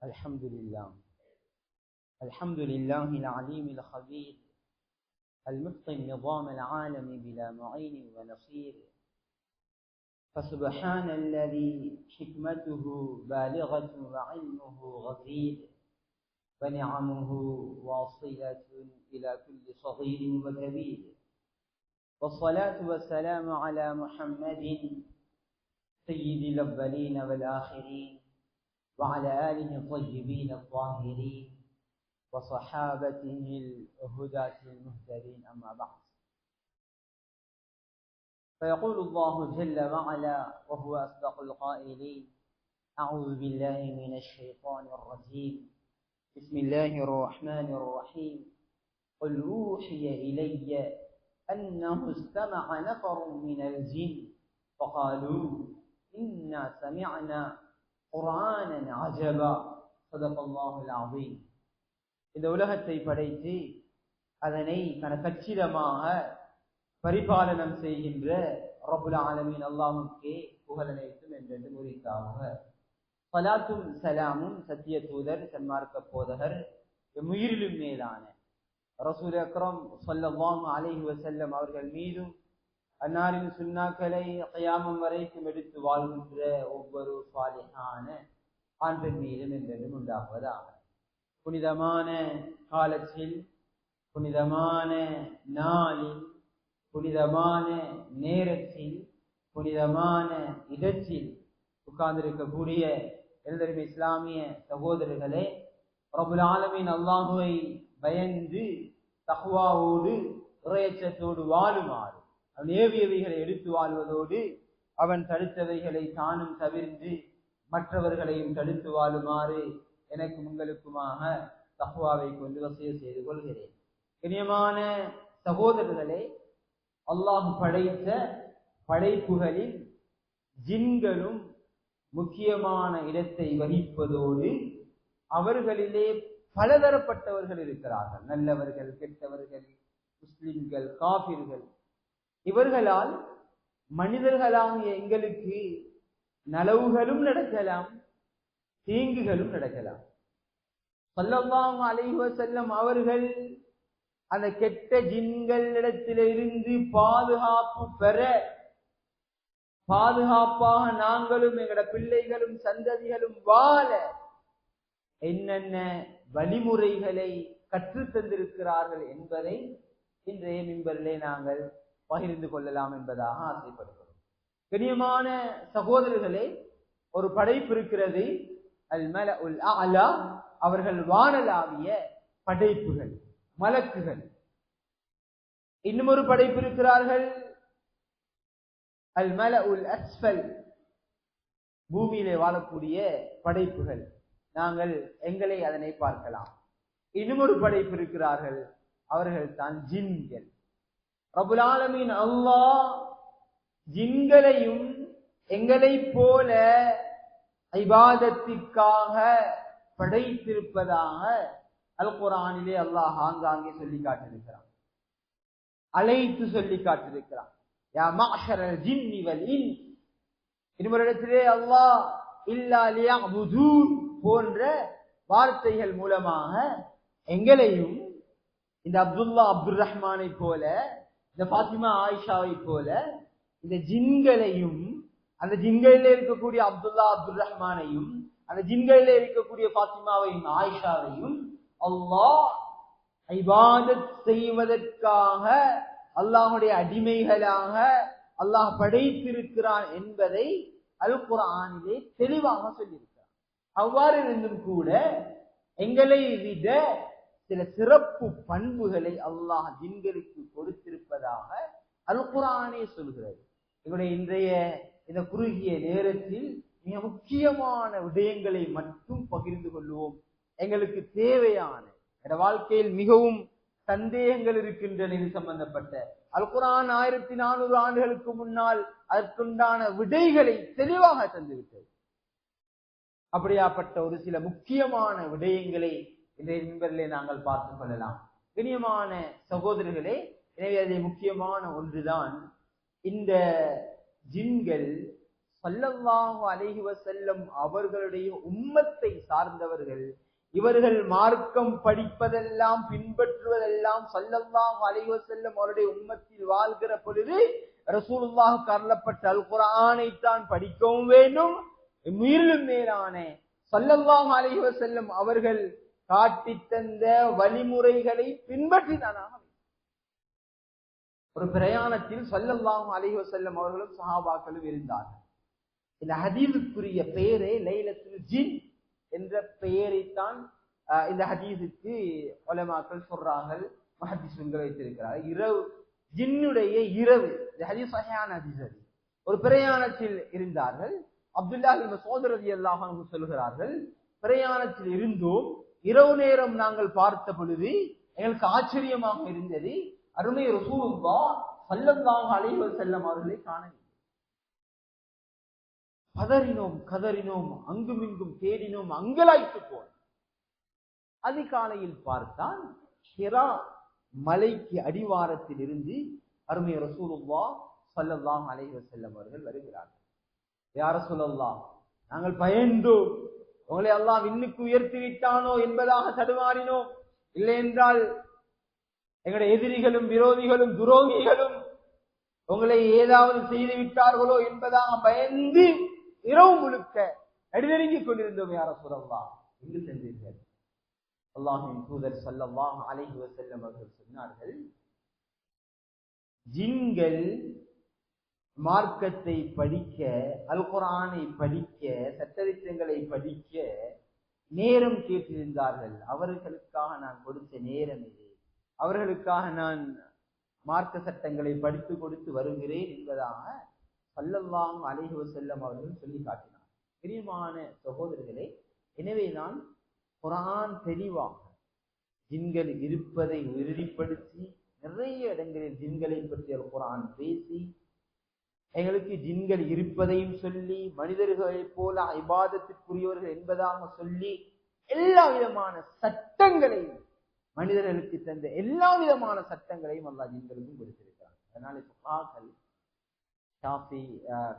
الحمد لله العليم الخبير المتقن نظام العالم بلا معين ونصير. فسبحان الذي حكمته بالغة وعلمه غزير، ونعمه واصلة إلى كل صغير وكبير. والصلاة والسلام على محمد سيد الأولين والآخرين، وعلى آله الطيبين الطاهرين، وصحابته الهداة المهتدين. أما بعد، فيقول الله جل وعلا وهو أصدق القائلين: أعوذ بالله من الشيطان الرجيم، بسم الله الرحمن الرحيم. قل أوحي إلي أنه استمع نفر من الجن فقالوا إنا سمعنا قرآنا عجبا صدق الله العظيم. இந்த உலகத்தை படைத்து அதனை கச்சிதமாக பரிபாலனம் செய்கின்ற ரப்புல் ஆலமீன் அல்லாஹ்வுக்கே புகழ் அனைத்தும் என்றென்று உரித்தாக. ஸலாத்தும் ஸலாமும் சத்திய தூதர் சன்மார்க்க போதகர் உயிரிலும் மேலான ரசூல் அக்ரம் ஸல்லல்லாஹு அலைஹி வஸல்லம் அவர்கள் மீதும் அன்னாரின் சுன்னாக்களை கியாமம் வரைக்கும் எடுத்து வாழ்கின்ற ஒவ்வொரு சாலிஹான ஆண் பெண் மீதும் என்றென்றும் உண்டாகுவதாக. புனிதமான காலத்தில், புனிதமான நாளில், புனிதமான நேரத்தில், புனிதமான இடத்தில் உட்கார்ந்திருக்கக்கூடிய எழுதரும் இஸ்லாமிய சகோதரர்களே, ரப்புல் ஆலமீன் அல்லாஹுவை பயந்து தக்வாவோடு இறையச்சத்தோடு வாழுமாறு, அவன் ஏவியவைகளை எடுத்து வாழ்வதோடு அவன் தடுத்தவைகளை தானும் தவிர்த்து மற்றவர்களையும் தடுத்து வாழுமாறு எனக்கும் உங்களுக்குமாக தக்வாவை கொண்டு வசிய செய்து கொள்கிறேன். கண்ணியமான சகோதரர்களே, அல்லாஹ் படைத்த படைப்புகளில் ஜின்களும் முக்கியமான இடத்தை வகிப்பதோடு அவர்களிலே பலதரப்பட்டவர்கள் இருக்கிறார்கள். நல்லவர்கள், கெட்டவர்கள், முஸ்லிம்கள், காபிர்கள். இவர்களால் மனிதர்களாகிய எங்களுக்கு நலவுகளும் நடக்கலாம், தீங்குகளும் நடக்கலாம். ஸல்லல்லாஹு அலைஹி வஸல்லம் அவர்கள் அந்த கெட்ட ஜின்களிடத்திலிருந்து பாதுகாப்பு பெற, பாதுகாப்பாக நாங்களும் எங்களோட பிள்ளைகளும் சந்ததிகளும் வாழ என்னென்ன வழிமுறைகளை கற்றுத் தந்திருக்கிறார்கள் என்பதை இன்றைய மிம்பரிலே நாங்கள் பகிர்ந்து கொள்ளலாம் என்பதாக ஆசைப்படுகிறோம். கண்ணியமான சகோதரர்களே, ஒரு படைப்பு இருக்கிறது, அல் மலஉல் அலா. அவர்கள் வானலாவிய படைப்புகள், மலக்குகள். இன்னும் ஒரு படைப்பு இருக்கிறார்கள், அல் மலஉல் அஸ்ஃபல், பூமியிலே வாழக்கூடிய படைப்புகள். நாங்கள் எங்களை அதனை பார்க்கலாம். இன்னும் ஒரு படைப்பு இருக்கிறார்கள், அவர்கள் தான் ஜின்கள். ரப்புல் ஆலமீன் அல்லாஹ் ஜின்களையும் எங்களை போல இபாதத்திற்காக படைத்திருப்பதாக அல் குர்ஆனிலே அல்லாஹ் ஆங்காங்கே சொல்லி காட்டியிருக்கிறான், அழைத்து சொல்லி காட்டியிருக்கிறான். யா மஅஷரல் ஜின்னி வல் இன்ஸ். இன்னொரு இடத்திலே அல்லாஹ் இல்லா லியஅபுதூன் போன்ற வார்த்தைகள் மூலமாக எங்களையும் இந்த அப்துல்லா அப்துல் ரஹ்மானை போல, இந்த பாத்திமா ஆயிஷாவை போல, இந்த ஜின்களையும், அந்த ஜின்களிலே இருக்கக்கூடிய அப்துல்லா அப்துல் ரஹ்மானையும், அந்த ஜின்களிலே இருக்கக்கூடிய பாத்திமாவையும் ஆயிஷாவையும் அல்லாஹ் இபாதத் செய்வதற்காக அல்லாஹ்வுடைய அடிமைகளாக அல்லாஹ் படைத்திருக்கிறான் என்பதை அல் குர்ஆனிலே தெளிவாக சொல்லியிருக்கிறார். அவ்வாறு இருந்தும் கூட எங்களை விட சில சிறப்பு பண்புகளை அல்லாஹ் ஜின்களுக்கு கொடுத்திருப்பதாக அல் குர்ஆனே சொல்கிறது. எங்களுடைய இன்றைய இந்த குறுகிய நேரத்தில் மிக முக்கியமான விடயங்களை மட்டும் பகிர்ந்து கொள்வோம். எங்களுக்கு தேவையான, எங்கள் வாழ்க்கையில் மிகவும் சந்தேகங்கள் இருக்கின்றன இது சம்பந்தப்பட்ட. அல் குர்ஆன் 1400 ஆண்டுகளுக்கு முன்னால் அதற்குண்டான விடைகளை தெளிவாக தந்துவிட்டது. அப்படியாப்பட்ட ஒரு சில முக்கியமான விடயங்களை இன்றைய மிம்பரிலே நாங்கள் பார்த்துக் கொள்ளலாம். கண்ணியமான சகோதரர்களே, எனவே அது முக்கியமான ஒன்றுதான், இந்த ஜின்கள் ஸல்லல்லாஹு அலைஹி வஸல்லம் அவர்களுடைய உம்மத்தை சார்ந்தவர்கள். இவர்கள் மார்க்கம் படிப்பதெல்லாம் பின்பற்றுவதெல்லாம் ஸல்லல்லாஹு அலைஹி வஸல்லம் அவருடைய உம்மத்தில் வாழ்கிற பொழுது ரசூலுல்லாஹ்வுக்கு அருளப்பட்ட அல் குர்ஆனை தான் படிக்கவும் வேண்டும். மீறிலும் மேலான ஸல்லல்லாஹு அலைஹி வஸல்லம் அவர்கள் காட்டி தந்த வழிமுறைகளை பின்பற்றினானாக. ஒரு பிரயாணத்தில் ஸல்லல்லாஹு அலைஹி வஸல்லம் அவர்களும் சஹாபாக்களும் இருந்தார்கள். இந்த ஹதீஸுக்குரிய பெயரே லைலத்துல் ஜின் என்ற பெயரைத்தான் இந்த ஹதீஸுக்கு உலமாக்கள் சொல்றார்கள், முஹத்திஸுங்கள் வைத்திருக்கிறார்கள். இரவு, ஜின்னுடைய இரவு. இந்த ஹதீஸ் ஸஹீஹான ஹதீஸ். ஒரு பிரயாணத்தில் இருந்தார்கள். அப்துல்லாஹ் இப்னு மஸ்ஊத் ரலியல்லாஹு அன்ஹு சொல்கிறார்கள், பிரயாணத்தில் இருந்தோம், இரவு நேரம் நாங்கள் பார்த்த பொழுது எங்களுக்கு ஆச்சரியமாக இருந்தது, அருமை ரசூலுல்லாஹ் ஸல்லல்லாஹு அலைஹி வஸல்லம் அவர்களை காணவில்லை. பதறினோம், கதறினோம், அங்குமிங்கும் தேடினோம், அங்கலாய்த்து போனோம். அதிகாலையில் பார்த்தால் ஹிரா மலைக்கு அடிவாரத்தில் இருந்து அருமை ரசூலுல்லாஹ் ஸல்லல்லாஹு அலைஹி வஸல்லம் அவர்கள் வருகிறார்கள். யா ரசூலல்லாஹ், நாங்கள் பயந்தோம், உங்களை அல்லாஹ் விண்ணுக்கு உயர்த்தி விட்டானோ என்பதாக தடுமாறினோம். இல்லை என்றால் எங்களுடைய எதிரிகளும் விரோதிகளும் துரோகிகளும் உங்களை ஏதாவது செய்து விட்டார்களோ என்பதாக பயந்து இரவு முழுக்க நடுநெருங்கிக் கொண்டிருந்தோம். யா ரசூலல்லாஹ், எங்கு சென்றீர்கள்? அல்லாஹ்வின் தூதர் ஸல்லல்லாஹு அலைஹி வஸல்லம் அவர்கள் சொன்னார்கள், ஜின்கள் மார்க்கத்தை படிக்க, அல் குர்ஆனை படிக்க, சட்டதிட்டங்களை படிக்க நேரம் கேட்டிருந்தார்கள். அவர்களுக்காக நான் கொடுத்த நேரம் இது. அவர்களுக்காக நான் மார்க்க சட்டங்களை படித்து கொடுத்து வருகிறேன் என்பதாக ஸல்லல்லாஹு அலைஹி வஸல்லம் அவர்கள் சொல்லி காட்டினார். பிரியமான சகோதரர்களே, எனவே நான் குர்ஆன் தெளிவாக ஜின்கள் இருப்பதை உறுதிப்படுத்தி, நிறைய இடங்களில் ஜின்களை பற்றி அல் குர்ஆன் பேசி, எங்களுக்கு ஜின்கள் இருப்பதையும் சொல்லி, மனிதர்களைப் போல இபாதத்திற்குரியவர்கள் என்பதாக சொல்லி, எல்லா விதமான சட்டங்களையும், மனிதர்களுக்கு தந்த எல்லா விதமான சட்டங்களையும் அல்லாஹ் ஜின்களுக்கும் கொடுத்திருக்கிறார். அதனால ஃபுகஹாக்கள், ஷாஃபி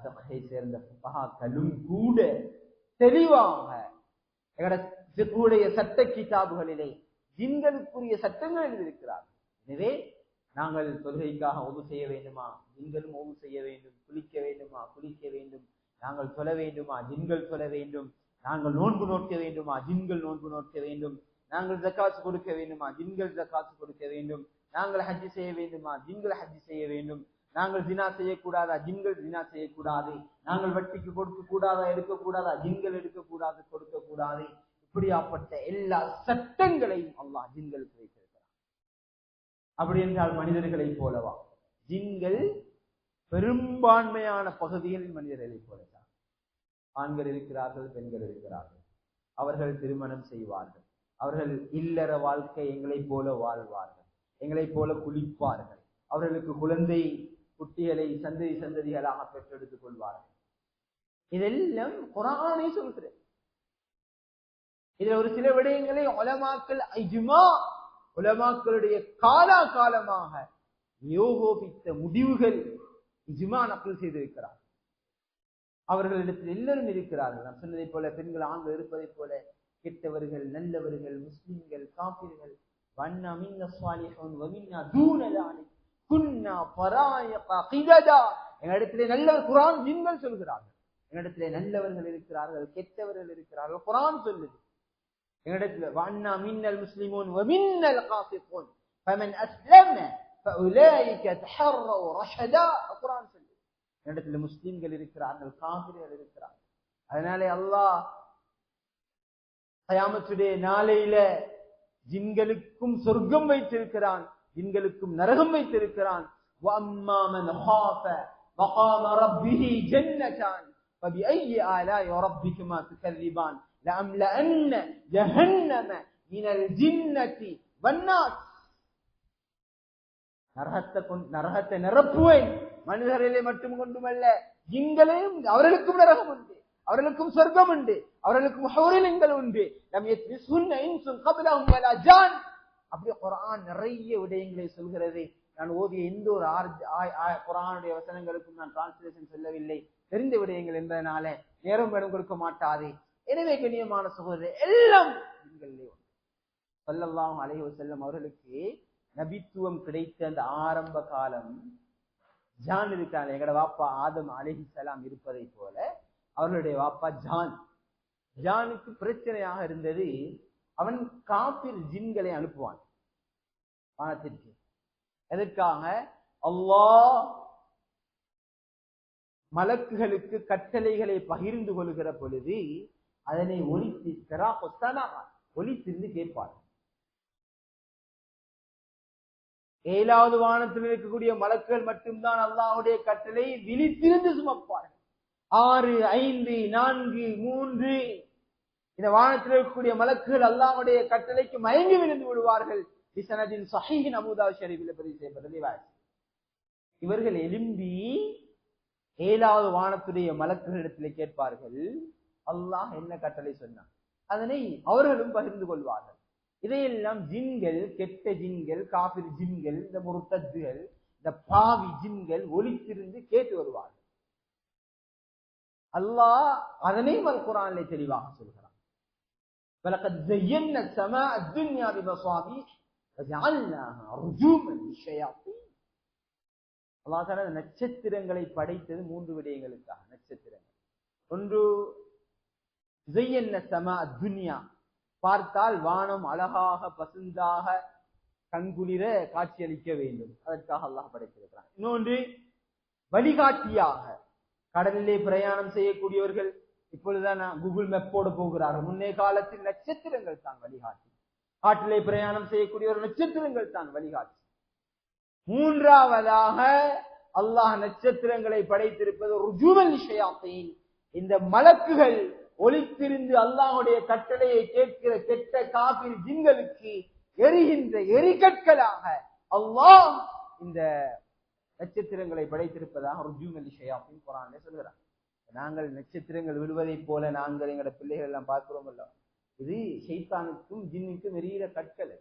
ஃபிக்ஹை சேர்ந்த ஃபுகஹாக்களும் கூட தெளிவாக எங்களுடைய ஃபிக்ஹுடைய சட்ட கிதாபுகளிலே ஜின்களுக்குரிய சட்டங்கள் எழுதியிருக்கிறார். எனவே நாங்கள் தொழுகைக்காக ஒது செய்ய வேண்டுமா? ஜின்களும் ஒது செய்ய வேண்டும். குளிக்க வேண்டுமா? குளிக்க வேண்டும். நாங்கள் சொல்ல வேண்டுமா? ஜின்கள் சொல்ல வேண்டும். நாங்கள் நோன்பு நோக்க வேண்டுமா? ஜின்கள் நோன்பு நோக்க வேண்டும். நாங்கள் ஜக்காத் கொடுக்க வேண்டுமா? ஜின்கள் ஜக்காத் கொடுக்க வேண்டும். நாங்கள் ஹஜ் செய்ய வேண்டுமா? ஜின்கள் ஹஜ் செய்ய வேண்டும். நாங்கள் ஜினா செய்யக்கூடாதா? ஜின்கள் ஜினா செய்யக்கூடாது. நாங்கள் வட்டிக்கு கொடுக்க கூடாதா? எடுக்கக்கூடாதா? ஜின்கள் எடுக்கக்கூடாது, கொடுக்கக்கூடாது. இப்படியாப்பட்ட எல்லா சட்டங்களையும் அல்லாஹ் ஜின்களுக்கு வைத்திருக்கிறார். அப்படி என்றால் மனிதர்களை போலவா? ஜின்கள் பெரும்பான்மையான பகுதிகளில் மனிதர்களை போலதான். ஆண்கள் இருக்கிறார்கள், பெண்கள் இருக்கிறார்கள். அவர்கள் திருமணம் செய்வார்கள். அவர்கள் இல்லற வாழ்க்கை எங்களைப் போல வாழ்வார்கள், எங்களைப் போல குளிப்பார்கள். அவர்களுக்கு குழந்தை குட்டிகளை சந்ததி சந்ததிகளாக பெற்றெடுத்துக் கொள்வார்கள். இதெல்லாம் குர்ஆனை சொல்கிறது. இதுல ஒரு சில விடயங்களை உலமாக்கள் இஜ்மா, உலமாக்களுடைய காலமாக யோகோபித்த முடிவுகள் இஜ்மா நக்கல் செய்திருக்கிறார். அவர்களிடத்தில் எல்லாரும் இருக்கிறார்கள். நான் சொன்னதை போல பெண்கள் ஆண்கள் இருப்பதை போல கெட்டவர்கள், நல்லவர்கள், முஸ்லிம்கள், காபிர்கள், வன்னா மின்ன ஸாலிஹூன் வ மின்னா தூன ஸாலிஹ் குன்னா ஃபராயிக கிததா. எங்களிடத்திலே நல்லவர், குர்ஆன் ஜின்கள் சொல்கிறார்கள், எங்களிடத்திலே நல்லவர்கள் இருக்கிறார்கள், கெட்டவர்கள் இருக்கிறார்கள். குர்ஆன் சொல்லுது எங்களிடத்தில் வன்னா மின்னல் முஸ்லிமூன் வ மின்னல் காசிகூன் ஃபமன் அஸ்லம ஃபஉலைக தஹர்ரவு ரஷதா. குர்ஆன் சொல்லுது எங்களிடத்தில் முஸ்லிம்கள் இருக்கிறார்கள், காபிர்கள் இருக்கிறார்கள். அதனாலே அல்லாஹ் கயாமத்துடைய நாளையில ஜின்களுக்கும் சொர்க்கம் வைத்திருக்கிறான், ஜின்களுக்கும் நரகம் வைத்திருக்கிறான். வஅம்மா மன் ஹாஃப மகாம ரப்பிஹி ஜன்னதான் ஃபபிஐயி ஆலாஇ ரப்பிகுமா துகல்லிபான் லஅம்லஅன்ன ஜஹன்னம மினல் ஜின்னதி வன்னாஸ். நரகத்தை நிரப்புவேன். மனிதர்களை மட்டும் கொண்டுமல்ல, ஜின்களையும், அவர்களுக்கும் நரகம் உண்டு, அவர்களுக்கும் சொர்க்கம் உண்டு, அவர்களுக்கும் ஹூரின்கள் உண்டு. லம் யத்மிசுன்ன இன்சுன் கப்லஹும் வலா ஜான். அப்படி குர்ஆன் நிறைய விடயங்களை சொல்கிறது. நான் ஓதிய எந்த ஒரு குர்ஆனுடைய வசனங்களுக்கும் நான் டிரான்ஸ்லேஷன் சொல்லவில்லை. தெரிந்த விடயங்கள் என்பதனால நேரம் இடம் கொடுக்க மாட்டாது. எனவே கண்ணியமான சகோதரர் எல்லாம் ஸல்லல்லாஹு அலைஹி வஸல்லம் அவர்களுக்கு நபித்துவம் கிடைத்த அந்த ஆரம்ப காலம் ஜான் இருக்காங்க. எங்கட வாப்பா ஆதம் அலைஹிஸ்ஸலாம் இருப்பதை போல அவர்களுடைய வாப்பா ஜானுக்கு பிரச்சனையாக இருந்தது. அவன் காபிர் ஜின்களை அனுப்புவான் வானத்திற்கு. எதற்காக? அல்லாஹ் மலக்குகளுக்கு கட்டளைகளை பகிர்ந்து கொள்கிற பொழுது அதனை ஒலித்திருந்து கேட்பார். 7வது வானத்தில் இருக்கக்கூடிய மலக்குகள் மட்டும்தான் அல்லாஹ்வுடைய கட்டளை விழித்திருந்து சுமப்பார்கள். 6, 5, 4, 3 இந்த வானத்தில் இருக்கக்கூடிய மலக்குகள் அல்லாஹ்வுடைய கட்டளைக்கு மயங்கி விழுந்து விடுவார்கள். பிஸனதின் ஸஹீஹின் அபூ தாவூத் ஷரீஃபில் பதிவு செய்யப்பட்டது. இவர்கள் எழும்பி 7வது வானத்துடைய மலக்குகளிடத்திலே கேட்பார்கள், அல்லாஹ் என்ன கட்டளை சொன்னான். அதனை அவர்களும் பகிர்ந்து கொள்வார்கள். இதையெல்லாம் ஜின்கள், கெட்ட ஜின்கள், காபிர் ஜின்கள், இந்த முர்த்தத்துகள், இந்த பாவி ஜின்கள் ஒலித்திருந்து கேட்டு வருவார்கள். அல்லாஹ் அதனையும் அல் குர்ஆனிலே தெளிவாக சொல்கிறான். வலகத் ஸய்யன்னா ஸமாஅ துன்யா பிமஸாபீஹ் வஜஅல்னாஹா ருஜூமன் லிஷ்ஷயாத்தீன். அல்லாஹ் தஆலா நட்சத்திரங்களை படைத்தது 3 விடயங்களுக்காக. நட்சத்திரங்கள் ஒன்று ஸய்யன்னா ஸமாஅ துன்யா, பார்த்தால் வானம் அழகாக பசுந்தாக கண்குளிர காட்சியளிக்க வேண்டும், அதற்காக அல்லாஹ் படைத்திருக்கிறான். இன்னொன்று வழிகாட்டியாக, கடலிலே பிரயாணம் செய்யக்கூடியவர்கள் இப்பொழுதுதான் கூகுள் மேப்போடு போகிறார்கள். முன்னே காலத்தில் நட்சத்திரங்கள் தான் வழிகாட்டி. காட்டிலே பிரயாணம் செய்யக்கூடியவர்கள் நட்சத்திரங்கள் தான் வழிகாட்டி. 3வதாக அல்லாஹ் நட்சத்திரங்களை படைத்திருப்பது ருஜூமன் லிஷ்ஷயாத்தீன். இந்த மலக்குகள் ஒலித்திருந்து அல்லாஹ்வுடைய கட்டளையை கேட்கிற கெட்ட காபிர் ஜின்களுக்கு எரிகின்ற எரிகற்களாக அல்லாஹ் இந்த நட்சத்திரங்களை படைத்திருப்பதாக ருஜூமன் லிஷ்ஷயாத்தீன் குர்ஆனிலே சொல்கிறார். நாங்கள் நட்சத்திரங்கள் விடுவதை போல நாங்கள் எங்களோட பிள்ளைகள் எல்லாம் பார்க்கிறோம் அல்ல, இது ஷைத்தானுக்கும் ஜின்னுக்கும் எரிகிற கற்கள்.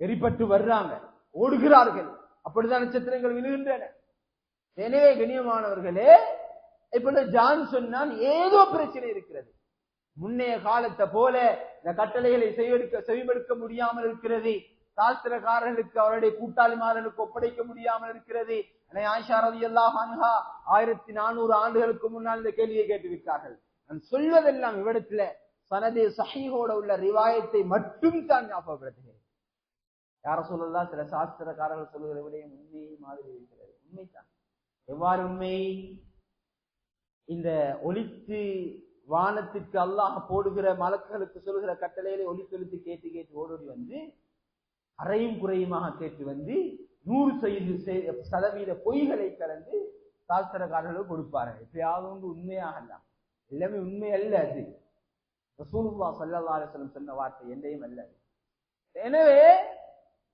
எரிப்பட்டு வர்றாங்க, ஓடுகிறார்கள், அப்படிதான் நட்சத்திரங்கள் விழுகின்றன. எனவே கண்ணியமானவர்களே, இப்பொழுது ஜான் சொன்னான் ஏதோ பிரச்சனை இருக்கிறது. முன்னைய காலத்தை போல இந்த கட்டளைகளை செவிமடுக்க முடியாமல் இருக்கிறது. சாஸ்திரக்காரர்களுக்கு அவருடைய கூட்டாளிமார்களுக்கு ஒப்படைக்க முடியாமல் இருக்கிறது. ஆயிஷா ரலியல்லாஹு அன்ஹா 1400 ஆண்டுகளுக்கு முன்னால் இந்த கேள்வியை கேட்டுவிட்டார்கள். நான் சொல்வதெல்லாம் இவ்விடத்துல சனதே சஹீஹோட உள்ள ரிவாயத்தை மட்டும் தான் ஞாபகப்படுத்துகிறேன். யார சொல்லலாம், சில சாஸ்திரக்காரர்கள் சொல்லுகிற விடயம் உண்மை மாதிரி இருக்கிறது. உண்மைதான். எவ்வாறு உண்மை? இந்த ஒலித்து வானத்திற்கு அல்லாஹ் போடுகிற மலக்குகளுக்கு சொல்லுகிற கட்டளையிலே ஒலித்தொலித்து கேட்டு கேட்டு ஓடோடி வந்து அறையும் குறையுமாக கேட்டு வந்து 100% பொய்களை கலந்து சாஸ்திரக்காரர்களுக்கு கொடுப்பார்கள். எப்பயாவது ஒன்று உண்மையாக அல்ல, எல்லாமே உண்மை அல்ல. அது ரசூலுல்லாஹ் ஸல்லல்லாஹு அலைஹி வஸல்லம் சொன்ன வார்த்தை என்றையும் அல்ல. எனவே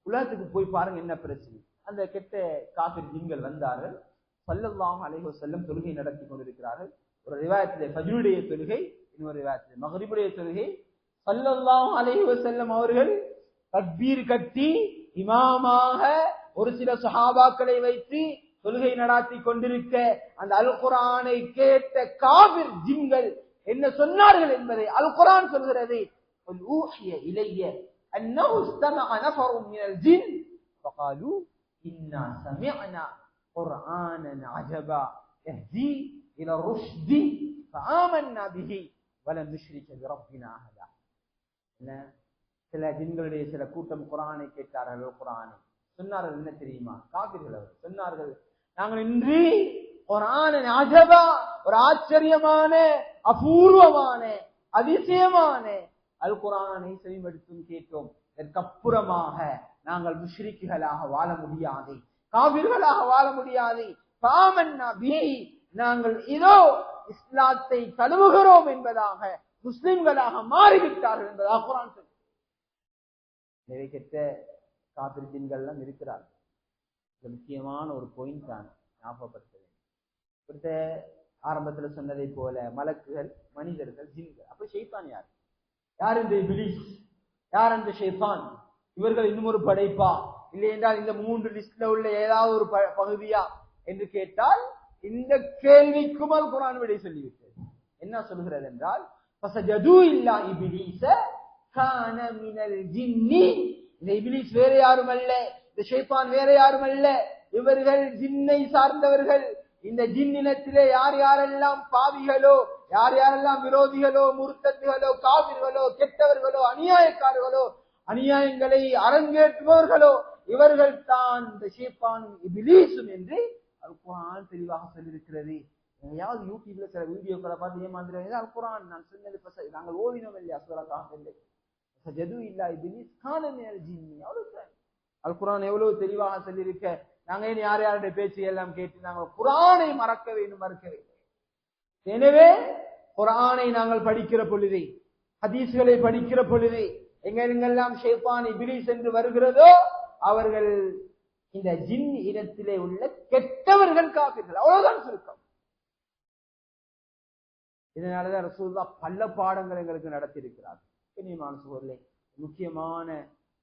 உலகத்துக்கு போய் பாருங்க என்ன பிரச்சனை. அந்த கெட்ட காபிர் ஜின்கள் வந்தார்கள். ஸல்லல்லாஹு அலைஹி வஸல்லம் தொழுகை நடத்தி கொண்டிருக்கிறார்கள். ஒரு ரிவாயத்திலே ஃபஜ்ருடைய தொழுகை, இன்னொரு ரிவாயத்திலே மக்ரிபுடைய தொழுகை. ஸல்லல்லாஹு அலைஹி வஸல்லம் அவர்கள் தக்பீர் கட்டி இமாமாக ஒரு சில சஹாபாக்களை வைத்து தொழுகை நடாத்தி கொண்டிருக்க அந்த அல் குர்ஆனை கேட்ட காபிர் ஜின்கள் என்ன சொன்னார்கள் என்பதை அல் குர்ஆன் சொல்கிறது. ஊஹிய இலைய அன்னஹு இஸ்தமஅ நஃபருன் மினல் ஜின் ஃபகாலு இன்னா சமிஅனா குர்ஆனன் அஜபா யஹ்தி இலா ருஷ்தி ஃபஆமன்னா பிஹி வலம் நுஷ்ரிக பிரப்பினா அஹதா. சில ஜின்களுடைய சில கூட்டம் குர்ஆனை கேட்டார்கள். குர்ஆனை சொன்னார்கள். என்ன தெரியுமா? காபிர்கள் அவர்கள் சொன்னார்கள், நாங்கள் இன்று குர்ஆனன் அஜபா, ஒரு ஆச்சரியமான அபூர்வமான அதிசயமான அல் குர்ஆனை செவிமடுத்தும் கேட்டோம். இதற்கப்புறமாக நாங்கள் முஷ்ரிக்குகளாக வாழ முடியாது, காபிர்களாக வாழ முடியாது. ஃபஆமன்னா பிஹி, நாங்கள் இதோ இஸ்லாத்தை தழுவுகிறோம் என்பதாக முஸ்லிம்களாக மாறிவிட்டார்கள் என்பதாக குர்ஆன் சொல்லுகிறது. நிறைய கெட்ட காபிர் ஜின்கள்லாம் இருக்கிறார்கள். முக்கியமான ஒரு பாயிண்ட் தான் ஞாபகப்படுத்த வேண்டும். ஆரம்பத்துல சொன்னதை போல மலக்குகள், மனிதர்கள், ஜின்கள். அப்ப ஷைத்தான் யார்? யார் இந்த இப்லீஸ்? யார் அந்த ஷைத்தான்? இவர்கள் இன்னும் ஒரு படைப்பா, இல்லை என்றால் இந்த 3 லிஸ்ட்ல உள்ள ஏதாவது ஒரு பகுதியா என்று கேட்டால் இந்த கேள்விக்கும் அல் குர்ஆன் விடை சொல்லிவிட்டது. என்ன சொல்கிறது என்றால் ஃபஸஜது இல்லா இப்லீஸ கான மினல் ஜின்னி. இந்த இப்லீஸ் வேற யாரும் அல்ல, இந்த ஷைத்தான் வேற யாரும் அல்ல, இவர்கள் ஜின்னை சார்ந்தவர்கள். இந்த ஜின்னினத்திலே யார் யாரெல்லாம் பாவிகளோ, யார் யாரெல்லாம் விரோதிகளோ, முர்த்தத்துகளோ, காபிர்களோ, கெட்டவர்களோ, அநியாயக்காரர்களோ, அநியாயங்களை அரங்கேற்றுபவர்களோ, இவர்கள் தான் இந்த ஷைத்தானும் இப்லீஸும் என்று அல் குர்ஆன் தெளிவாக சொல்லியிருக்கிறது. யாவது யூடியூப்ல சில வீடியோக்களை பார்த்து ஏமாந்துருவாங்க. அல் குர்ஆன் நான் சொன்னது நாங்கள் ஓதினோம் இல்லையா சூரத்தாக இல்லை. ஃபஸஜது இல்லா இப்லீஸ் கான மினல் ஜின்னி. அவ்வளவுதான். அல் குர்ஆன் எவ்வளவு தெளிவாக சொல்லியிருக்க. நாங்க ஏன் யார் யாருடைய பேச்சு எல்லாம் கேட்டு நாங்கள் குர்ஆனை மறக்க வேண்டும், மறக்க வேண்டும். எனவே குர்ஆனை நாங்கள் படிக்கிற பொழுதே, ஹதீஸ்களை படிக்கிற பொழுதே எங்கெல்லாம் ஷைத்தான் இப்லீஸ் என்று வருகிறதோ அவர்கள் இந்த ஜின் இனத்திலே உள்ள கெட்டவர்கள், காபிர்கள். அவ்வளவுதான் சுருக்கம். இதனாலதான் ரசூலுல்லாஹ் பல பாடங்கள் எங்களுக்கு நடத்தியிருக்கிறார். கண்ணியமான சகோதரர்களே, முக்கியமான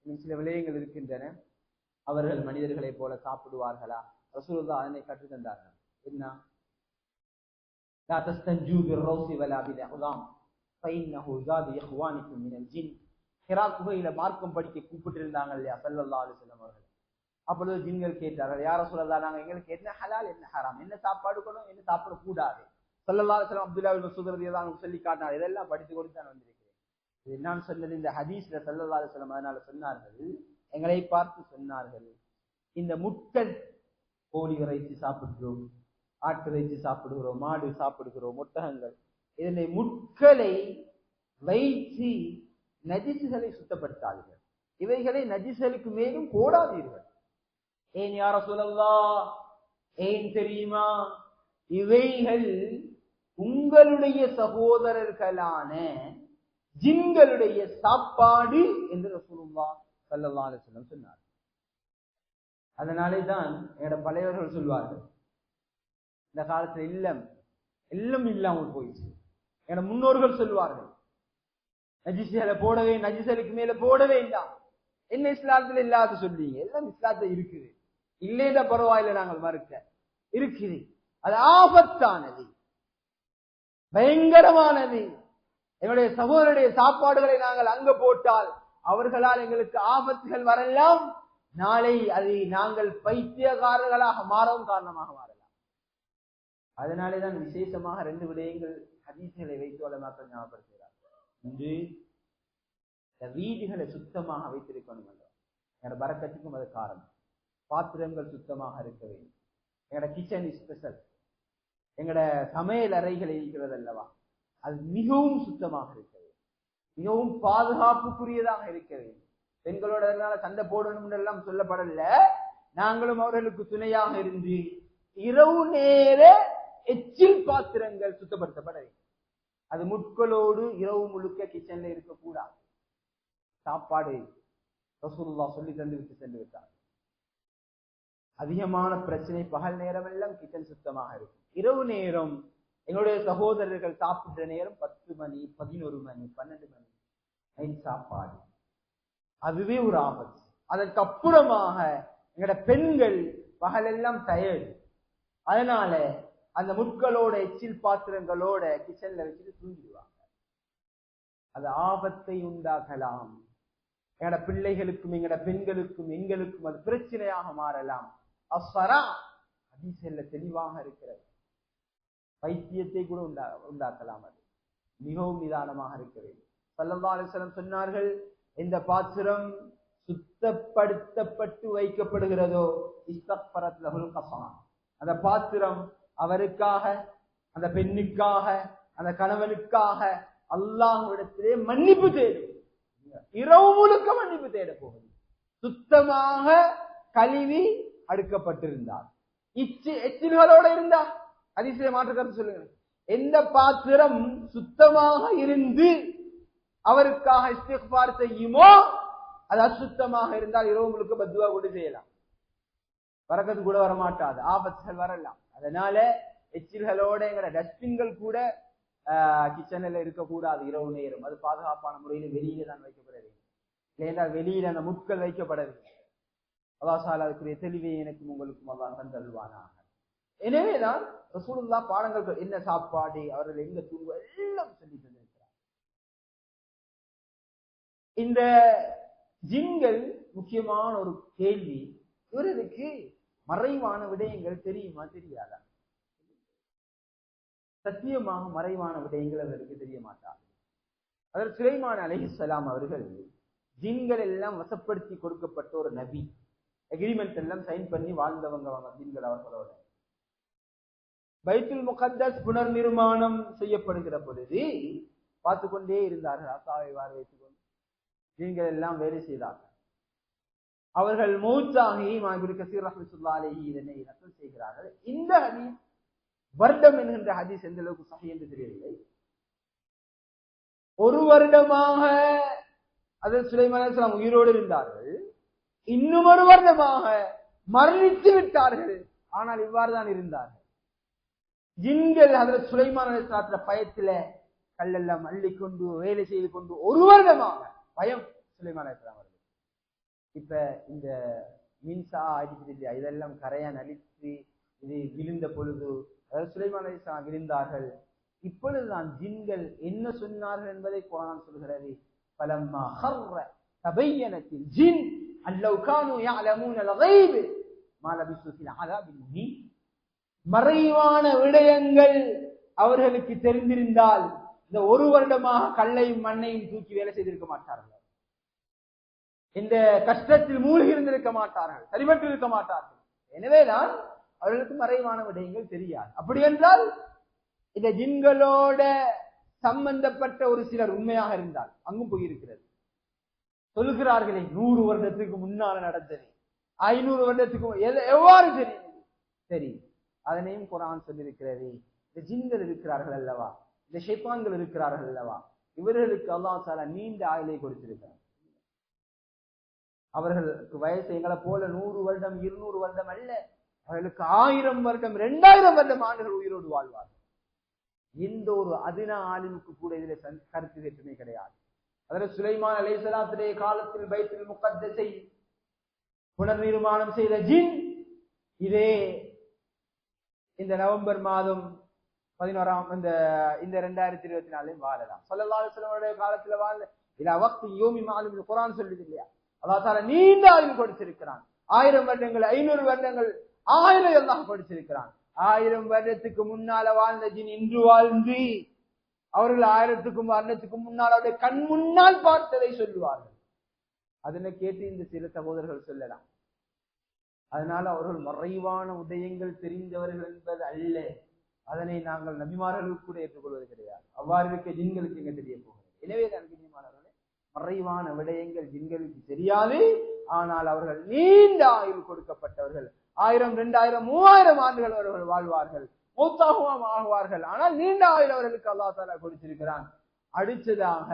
சில விடயங்கள் இருக்கின்றன. அவர்கள் மனிதர்களை போல சாப்பிடுவார்களா? ரசூலுல்லாஹ் அதனை கற்றுத் தந்தார்கள். என்ன? லா தஸ்தன்ஜூ பிர்ரௌஸி வலா பில்அஹ்லாம் ஃபஇன்னஹு ஜாது இஹ்வானிக்கும் மினல் ஜின். ஹிரா குகையில மார்க்கம் படிக்க கூப்பிட்டு இருந்தாங்க இல்லையா ஸல்லல்லாஹு அலைஹி வஸல்லம் அவர்கள். அப்பொழுது ஜின்கள் கேட்டார்கள், யா ரசூலல்லாஹ், நாங்க எங்களுக்கு என்ன ஹலால் என்ன ஹராம், என்ன சாப்பாடு கொடுக்கணும், என்ன சாப்பிடக்கூடாது. ஸல்லல்லாஹு அலைஹி வஸல்லம் அப்துல்லாஹ் இப்னு மஸ்ஊத் ரலியல்லாஹு அன்ஹு சொல்லி காட்டினார். இதெல்லாம் படித்து கொடுத்து தான் வந்திருக்கிறேன். இது நான் சொன்னது இந்த ஹதீஸ்ல ஸல்லல்லாஹு அலைஹி வஸல்லம் அதனால சொன்னார்கள், எங்களை பார்த்து சொன்னார்கள், இந்த முட்கள், கோழி இறைச்சி சாப்பிடுகிறோம், ஆட்டு இறைச்சி சாப்பிடுகிறோம், மாடு சாப்பிடுகிறோம், ஒட்டகங்கள், இதனை முட்களை வைத்து நஜிசுகளை சுத்தப்படுத்தாதீர்கள், இவைகளை நஜிசுகளுக்கு மேலும் போடாதீர்கள். ஏன் யா ரசூலல்லாஹ், ஏன் தெரியுமா? இவைகள் உங்களுடைய சகோதரர்களான ஜின்களுடைய சாப்பாடு என்று ரசூலுல்லாஹ் ஸல்லல்லாஹு அலைஹி வஸல்லம் சொன்னார். அதனாலே தான் என்னோட பழையவர்கள் சொல்வார்கள், இந்த காலத்துல எல்லாம் இல்லாமல் போயிடுச்சு. என்னோட முன்னோர்கள் சொல்வார்கள், நஜிசுகளை போடவே, நஜிசுகளுக்கு மேல போடவே வேண்டாம். என்ன இஸ்லாத்துல இல்லாத சொல்றீங்க? எல்லாம் இஸ்லாத்துல இருக்குது. இல்லைன்னா பரவாயில்லை, நாங்கள் மறுக்க இருக்குது. அது ஆபத்தானது, பயங்கரமானது. என்னுடைய சகோதரருடைய சாப்பாடுகளை நாங்கள் அங்க போட்டால் அவர்களால் எங்களுக்கு ஆபத்துகள் வரலாம். நாளை அதை நாங்கள் பைத்தியக்காரர்களாக மாறவும் காரணமாக மாறலாம். அதனாலேதான் விசேஷமாக 2 விடயங்கள் ஹதீஸ்களை வைத்து வளமாக்கள் ஞாபகப்படுத்துகிறார்கள். ஒன்று, வீடுகளை சுத்தமாக வைத்திருக்கணும். என்னோட பரக்கத்துக்கும் அது காரணம். பாத்திரங்கள் சுத்தமாக இருக்க வேண்டும். எங்களோட கிச்சன் ஸ்பெஷல், எங்களோட சமையல் அறைகள் இருக்கிறது அல்லவா, அது மிகவும் சுத்தமாக இருக்க வேண்டும், மிகவும் பாதுகாப்புக்குரியதாக இருக்க வேண்டும். பெண்களோட சண்டை போடணும் எல்லாம் சொல்லப்படல. நாங்களும் அவர்களுக்கு துணையாக இருந்து இரவு நேர எச்சில் பாத்திரங்கள் சுத்தப்படுத்தப்பட வேண்டும். அது முட்களோடு இரவு முழுக்க கிச்சன்ல இருக்கக்கூடாது. சாப்பாடு ரசூலுல்லாஹ் சொல்லி தந்து விட்டு சென்று விட்டார். அதிகமான பிரச்சனை பகல் நேரம் எல்லாம் கிச்சன் சுத்தமாக இருக்கும். இரவு நேரம் எங்களுடைய சகோதரர்கள் சாப்பிட்ட நேரம் 10 மணி, 11 மணி, 12 மணி நைட் சாப்பாடு, அதுவே ஒரு ஆபத்து. அதற்கப்புறமாக எங்களோட பெண்கள் பகலெல்லாம் டயர்டு, அதனால அந்த முட்களோட எச்சில் பாத்திரங்களோட கிச்சன்ல வச்சுட்டு தூங்கிடுவாங்க. அது ஆபத்தை உண்டாக்கலாம். எங்கட பிள்ளைகளுக்கும் எங்கட பெண்களுக்கும் எங்களுக்கும் அது பிரச்சனையாக மாறலாம். அஸ்ஸரா ஹதீஸ்ல தெளிவாக இருக்கிறது. பைத்தியத்தை கூட உண்டாக்கலாம். அது மிகவும் நிதானமாக இருக்கிறது. ஸல்லல்லாஹு அலைஹி வஸல்லம் சொன்னார்கள், இந்த பாத்திரம் சுத்தப்படுத்தப்பட்டு வைக்கப்படுகிறதோ இஸ்தக்ஃபரத் லஹுல் கஃபான், அந்த பாத்திரம் அவருக்காக, அந்த பெண்ணுக்காக, அந்த கணவனுக்காக அல்லாஹ்விடத்திலே மன்னிப்பு தேடும். இரவு முழுக்க மன்னிப்பு தேட போகுது. சுத்தமாக கழுவி அடுக்கப்பட்டிருந்தார், எச்சில்களோட இருந்தா ஹதீஸ்ல மாற்று கருத்து சொல்லுங்க. எந்த பாத்திரம் சுத்தமாக இருந்து அவருக்காக இஸ்திக்பார் செய்யுமோ அது அசுத்தமாக இருந்தால் இரவு முழுக்க பத்துவா கூட செய்யலாம், பரக்கத்து கூட வரமாட்டாது, ஆபத்துகள் வரலாம். அதனால எச்சில்களோட எங்கட டஸ்ட்பின்கள் கூட கிச்சன்ல இருக்கக்கூடாது இரவு நேரம். அது பாதுகாப்பான முறையில் வெளியில தான் வைக்கப்பட வேண்டும். இல்லைன்னா வெளியில அந்த முட்கள் வைக்கப்பட வேண்டும். அல்லாஹ் அதுக்குரிய தெளிவை எனக்கும் உங்களுக்கும் அல்லாஹ் தந்தல்வானாக. எனவேதான் ரசூலுல்லாஹ் பாடங்கள் என்ன சாப்பாடு, அவர்கள் எங்க தூங்க எல்லாம் சொல்லி தந்திருக்கிறார். இந்த ஜின்கள் முக்கியமான ஒரு கேள்வி, இவர்களுக்கு மறைவான விடயங்கள் தெரியுமா தெரியாதா? சத்தியமாக மறைவான விடயங்கள் அவர்களுக்கு தெரிய மாட்டார்கள். அதற்கு சுலைமான் அலைஹிஸ்ஸலாம் அவர்கள் ஜின்கள் எல்லாம் வசப்படுத்தி கொடுக்கப்பட்ட ஒரு நபி, அக்ரிமெண்ட் எல்லாம் சைன் பண்ணி வாழ்ந்தவங்க ஜின்கள். அவர்களோட பைத்துல் முகத்தஸ் புனர் நிர்மாணம் செய்யப்படுகிற பொழுது பார்த்து கொண்டே இருந்தார்கள். அசாவை வார வைத்துக் கொண்டு ஜின்கள் எல்லாம் வேலை செய்தார்கள். அவர்கள் மௌத்தாகி இப்னு கஸீர் ரஹ்மத்துல்லாஹி அலைஹி இதனை நக்கல் செய்கிறார்கள். இந்த ஹதீஸ் வருடம் என்கின்ற ஹதீஸ் எந்த அளவுக்கு சஹீஹ் என்று தெரியவில்லை. ஒரு வருடமாக ஹஜ்ரத் சுலைமான் அலைஹிஸ்ஸலாம் உயிரோடு இருந்தார்கள். இன்னும் ஒரு வருடமாக மரணித்து விட்டார்கள். ஆனால் இவ்வாறு தான் இருந்தார்கள். ஜின்கள் ஹஜ்ரத் சுலைமான் அலைஹிஸ்ஸலாத்துல பயத்தில கல்லெல்லாம் அள்ளிக்கொண்டு வேலை செய்து கொண்டு ஒரு வருடமாக பயம் சுலைமான் அலைஹிஸ்ஸலாம் அவர்கள். இப்ப இந்த மின்சா அடிக்கிறது இல்லையா, இதெல்லாம் கரையான் அழித்து இது விழுந்த பொழுது அதாவது சுலைமான் அலைஹிஸ்ஸலாம் விழுந்தார்கள். இப்பொழுதுதான் ஜின்கள் என்ன சொன்னார்கள் என்பதை குர்ஆன் சொல்கிறது. فلما خر تبينت الجن ان لو كانوا يعلمون الغيب ما لبثوا في العذاب المهين. மறைவான விடயங்கள் அவர்களுக்கு தெரிந்திருந்தால் இந்த ஒரு வருடமாக கல்லையும் மண்ணையும் தூக்கி வேலை செய்திருக்க மாட்டார்கள். இந்த கஷ்டத்தில் மூழ்கி இருந்திருக்க மாட்டார்கள், சரிபட்டு இருக்க மாட்டார்கள். எனவேதான் அவர்களுக்கு மறைவான விடயங்கள் தெரியாது. அப்படி என்றால் இந்த ஜின்களோட சம்பந்தப்பட்ட ஒரு சிலர் உண்மையாக இருந்தால் அங்கும் போயிருக்கிறது. சொல்லுகிறார்களே 100 வருடத்துக்கு முன்னால நடந்தது, 500 வருடத்துக்கு எவ்வாறு தெரியும்? சரி, அதனையும் குர்ஆன் சொல்லியிருக்கிறது. இந்த ஜின்கள் இருக்கிறார்கள் அல்லவா, இந்த ஷைத்தான்கள் இருக்கிறார்கள் அல்லவா, இவர்களுக்கு அல்லாஹ் தஆலா நீண்ட ஆயுளை கொடுத்திருக்கிறார். அவர்களுக்கு வயசு எங்களை போல 100 வருடம் 200 வருடம் அல்ல, அவர்களுக்கு 1000 வருடம் 2000 வருடம் ஆண்டுகள் உயிரோடு வாழ்வார்கள். எந்த ஒரு அதின ஆலிமுக்கு கூட இதில் கருத்து வேற்றுமை கிடையாது. அதில் சுலைமான் அலைஹிஸ்ஸலாத்துடைய காலத்தில் பைத்துல் முகத்தஸை புனர் நிர்மாணம் செய்த ஜின் இதே இந்த நவம்பர் மாதம் 11ஆம் இந்த 2024 வாழலாம். ஸல்லல்லாஹு அலைஹி வஸல்லம் காலத்துல வாழ இலா வக்தி யௌமி மாலூம் குர்ஆன் சொல்லுது இல்லையா, அல்லாஹ் தஆலா நீண்ட ஆயுள் கொடுத்திருக்கிறான். 1000 வருடங்கள் 500 வருடங்கள் 1000 அல்லாஹ் கொடுத்திருக்கிறான். 1000 வருடத்துக்கு முன்னால வாழ்ந்த ஜின் இன்று வாழ்ந்து அவர்கள் 1000க்கும் வருடத்துக்கும் முன்னால் அவருடைய கண் முன்னால் பார்த்ததை சொல்லுவார்கள். அதனை கேட்டு இந்த சில சகோதரர்கள் சொல்லலாம். அதனால அவர்கள் மறைவான விடயங்கள் தெரிந்தவர்கள் என்பது அல்ல. அதனை நாங்கள் நபிமார்களுக்கு கூட ஏற்றுக்கொள்வது கிடையாது. அவ்வாறு இருக்க ஜின்களுக்கு எங்க தெரிய போகிறது. எனவே நபிமார்களே, மறைவான விடயங்கள் ஜின்களுக்கு தெரியாது. ஆனால் அவர்கள் நீண்ட ஆயுள் கொடுக்கப்பட்டவர்கள். 1000, 2000, 3000 ஆண்டுகள் அவர்கள் வாழ்வார்கள், மௌத்தாகவும் ஆகுவார்கள். ஆனால் நீண்ட ஆயுள் அவர்களுக்கு அல்லாஹ் தஆலா கொடுத்திருக்கிறான். அடுத்ததாக